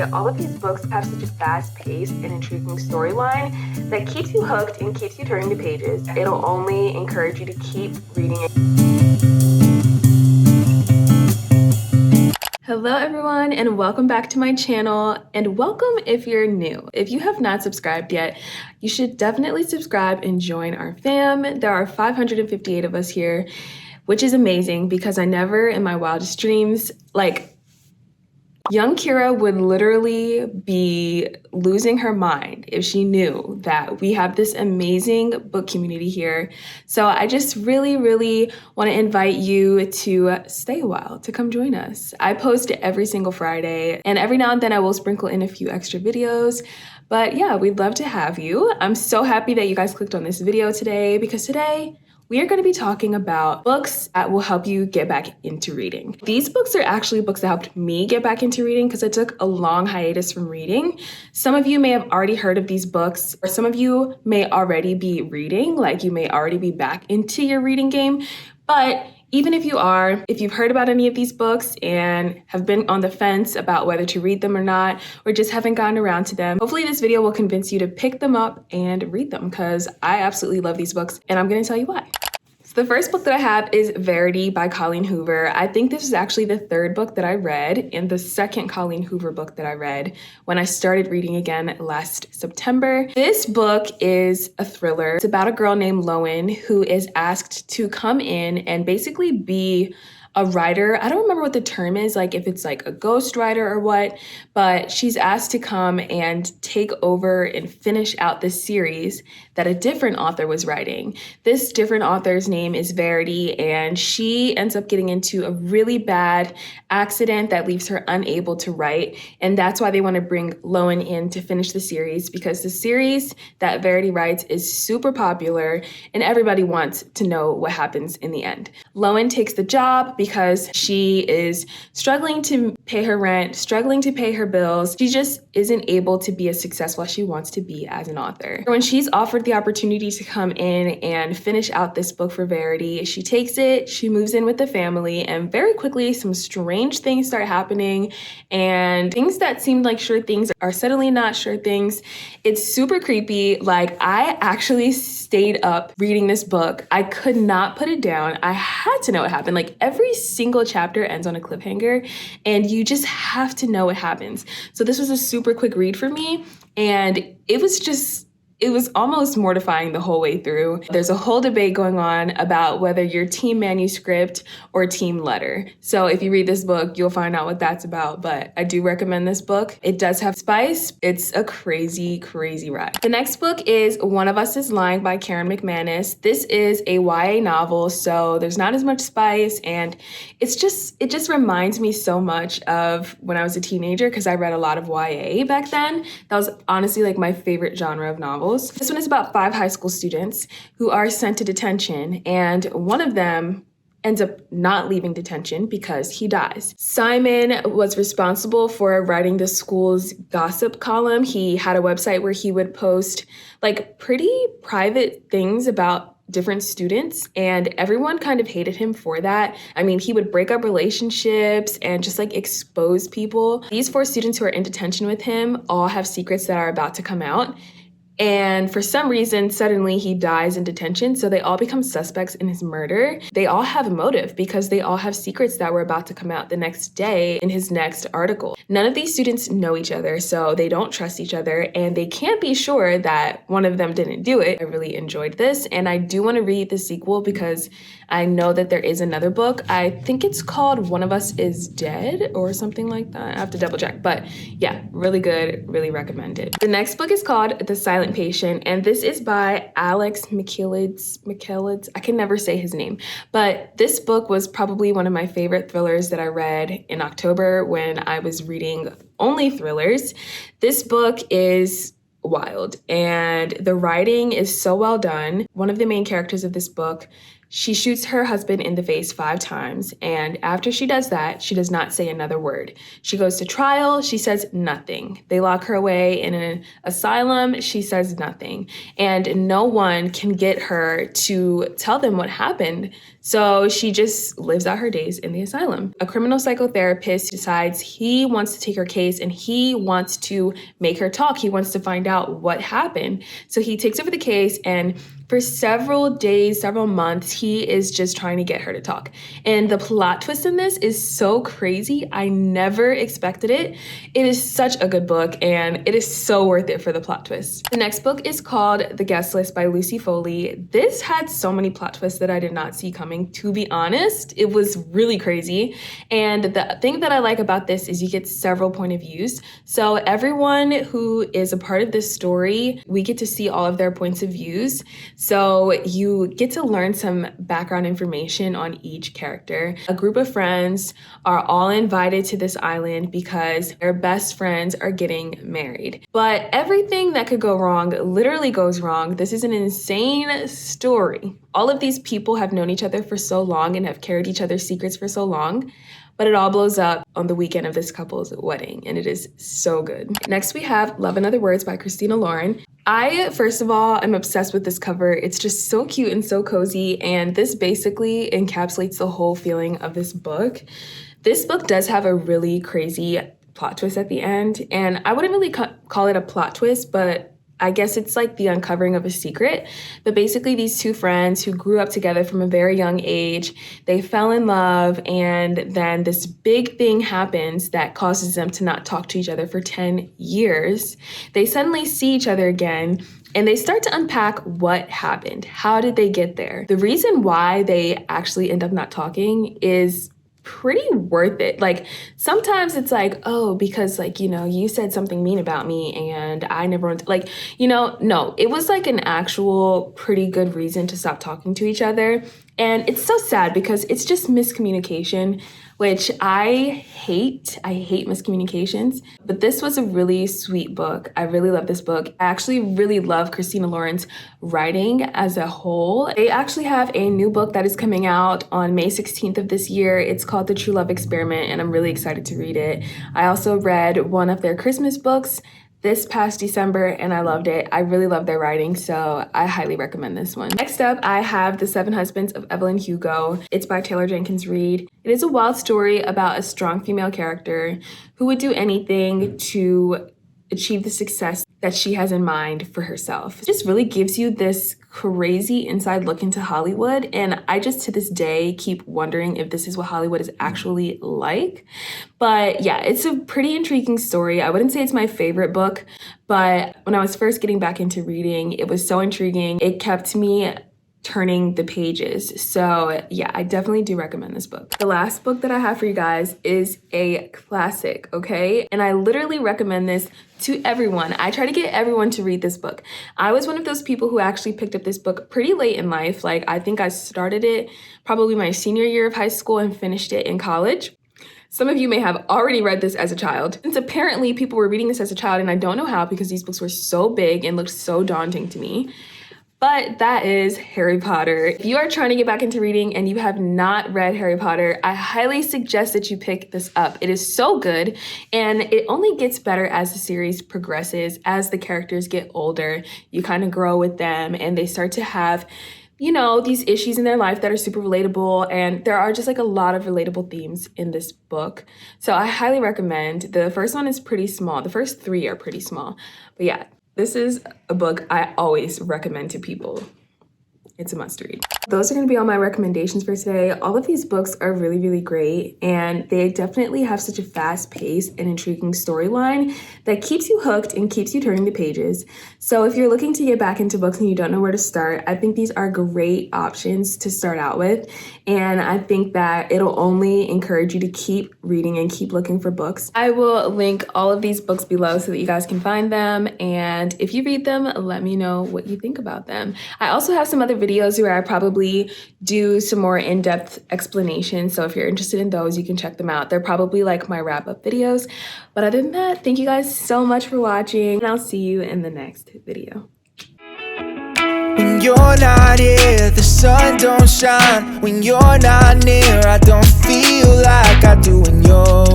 all of these books have such a fast-paced and intriguing storyline that keeps you hooked and keeps you turning the pages. It'll only encourage you to keep reading it. Hello everyone, and welcome back to my channel, and welcome if you're new. If you have not subscribed yet, you should definitely subscribe and join our fam. There are 558 of us here, which is amazing because I never in my wildest dreams, young Kira would literally be losing her mind if she knew that we have this amazing book community here. So I just really want to invite you to stay a while, to come join us. I post every single Friday, and every now and then I will sprinkle in a few extra videos. But yeah, we'd love to have you. I'm so happy that you guys clicked on this video today, because today we are going to be talking about books that will help you get back into reading. These books are actually books that helped me get back into reading because I took a long hiatus from reading. Some of you may have already heard of these books, or some of you may already be reading, like you may already be back into your reading game. But even if you are, if you've heard about any of these books and have been on the fence about whether to read them or not, or just haven't gotten around to them, hopefully this video will convince you to pick them up and read them, because I absolutely love these books and I'm going to tell you why. So the first book that I have is Verity by Colleen Hoover. I think this is actually the third book that I read, and the second Colleen Hoover book that I read when I started reading again last September. This book is a thriller. It's about a girl named Lowen who is asked to come in and basically be a writer. I don't remember what the term is, like if it's like a ghost writer or what, but she's asked to come and take over and finish out this series that a different author was writing. This different author's name is Verity, and she ends up getting into a really bad accident that leaves her unable to write. And that's why they want to bring Lowen in to finish the series, because the series that Verity writes is super popular and everybody wants to know what happens in the end. Lowen takes the job because she is struggling to pay her rent, struggling to pay her bills. She just isn't able to be as successful as she wants to be as an author. When she's offered the opportunity to come in and finish out this book for Verity, she takes it, she moves in with the family, and very quickly some strange things start happening, and things that seemed like sure things are suddenly not sure things. It's super creepy. Like, I actually stayed up reading this book. I could not put it down. I had to know what happened. Like, every single chapter ends on a cliffhanger, and you just have to know what happens. So this was a super quick read for me, and it was almost mortifying the whole way through. There's a whole debate going on about whether you're team manuscript or team letter. So if you read this book, you'll find out what that's about, but I do recommend this book. It does have spice. It's a crazy ride. The next book is One of Us is Lying by mcmanus. This is a YA novel, so there's not as much spice, and it just reminds me so much of when I was a teenager, because I read a lot of YA back then. That was honestly like my favorite genre of novels. This one is about 5 high school students who are sent to detention, and one of them ends up not leaving detention because he dies. Simon was responsible for writing the school's gossip column. He had a website where he would post like pretty private things about different students, and everyone kind of hated him for that. I mean, he would break up relationships and just like expose people. These 4 students who are in detention with him all have secrets that are about to come out. And for some reason, suddenly he dies in detention, so they all become suspects in his murder. They all have a motive because they all have secrets that were about to come out the next day in his next article. None of these students know each other, so they don't trust each other, and they can't be sure that one of them didn't do it. I really enjoyed this, and I do want to read the sequel because I know that there is another book. I think it's called One of Us is Dead or something like that. I have to double check, but yeah, really good, really recommend it. The next book is called The Silent Patient, and this is by Alex michaelides. I can never say his name, but this book was probably one of my favorite thrillers that I read in October when I was reading only thrillers. This book is wild, and the writing is so well done. One of the main characters of this book She shoots her husband in the face 5 times, and after she does that, she does not say another word. She goes to trial, she says nothing. They lock her away in an asylum, she says nothing. And no one can get her to tell them what happened. So she just lives out her days in the asylum. A criminal psychotherapist decides he wants to take her case and he wants to make her talk. He wants to find out what happened. So he takes over the case, and for several days, several months, he is just trying to get her to talk. And the plot twist in this is so crazy. I never expected it. It is such a good book, and it is so worth it for the plot twist. The next book is called The Guest List by Lucy Foley. This had so many plot twists that I did not see coming, to be honest. It was really crazy. And the thing that I like about this is you get several point of views. So everyone who is a part of this story, we get to see all of their points of views. So you get to learn some background information on each character. A group of friends are all invited to this island because their best friends are getting married. But everything that could go wrong literally goes wrong. This is an insane story. All of these people have known each other for so long and have carried each other's secrets for so long, but it all blows up on the weekend of this couple's wedding, and it is so good. Next, we have Love and Other Words by Christina Lauren. I, first of all, am obsessed with this cover. It's just so cute and so cozy, and this basically encapsulates the whole feeling of this book. This book does have a really crazy plot twist at the end, and I wouldn't really call it a plot twist, but I guess it's like the uncovering of a secret. But basically these two friends who grew up together from a very young age, they fell in love, and then this big thing happens that causes them to not talk to each other for 10 years. They suddenly see each other again, and they start to unpack what happened. How did they get there? The reason why they actually end up not talking is pretty worth it. Like, sometimes it's like, oh, because like, you said something mean about me and I never want to, like, no, it was like an actual pretty good reason to stop talking to each other. And it's so sad because it's just miscommunication, which I hate. I hate miscommunications. But this was a really sweet book. I really love this book. I actually really love Christina Lauren's writing as a whole. They actually have a new book that is coming out on May 16th of this year. It's called The True Love Experiment, and I'm really excited to read it. I also read one of their Christmas books this past December, and I loved it. I really love their writing, so I highly recommend this one. Next up, I have The Seven Husbands of Evelyn Hugo. It's by Taylor Jenkins Reid. It is a wild story about a strong female character who would do anything to achieve the success that she has in mind for herself. It just really gives you this crazy inside look into Hollywood, and I just to this day keep wondering if this is what Hollywood is actually like. But yeah, it's a pretty intriguing story. I wouldn't say it's my favorite book, but when I was first getting back into reading, it was so intriguing. It kept me turning the pages. So yeah, I definitely do recommend this book. The last book that I have for you guys is a classic, okay? And I literally recommend this to everyone. I try to get everyone to read this book. I was one of those people who actually picked up this book pretty late in life. Like, I think I started it probably my senior year of high school and finished it in college. Some of you may have already read this as a child, since apparently people were reading this as a child, and I don't know how because these books were so big and looked so daunting to me. But that is Harry Potter. If you are trying to get back into reading and you have not read Harry Potter, I highly suggest that you pick this up. It is so good, and it only gets better as the series progresses. As the characters get older, you kind of grow with them, and they start to have, these issues in their life that are super relatable, and there are just like a lot of relatable themes in this book. So I highly recommend. The first one is pretty small. The first 3 are pretty small, but yeah. This is a book I always recommend to people. It's a must read. Those are going to be all my recommendations for today. All of these books are really, really great, and they definitely have such a fast pace and intriguing storyline that keeps you hooked and keeps you turning the pages. So if you're looking to get back into books and you don't know where to start, I think these are great options to start out with. And I think that it'll only encourage you to keep reading and keep looking for books. I will link all of these books below so that you guys can find them. And if you read them, let me know what you think about them. I also have some other videos where I probably do some more in-depth explanations. So if you're interested in those, you can check them out. They're probably like my wrap-up videos. But other than that, thank you guys so much for watching, and I'll see you in the next video. When you're not here, the sun don't shine when you're not near. I don't feel like I do when you're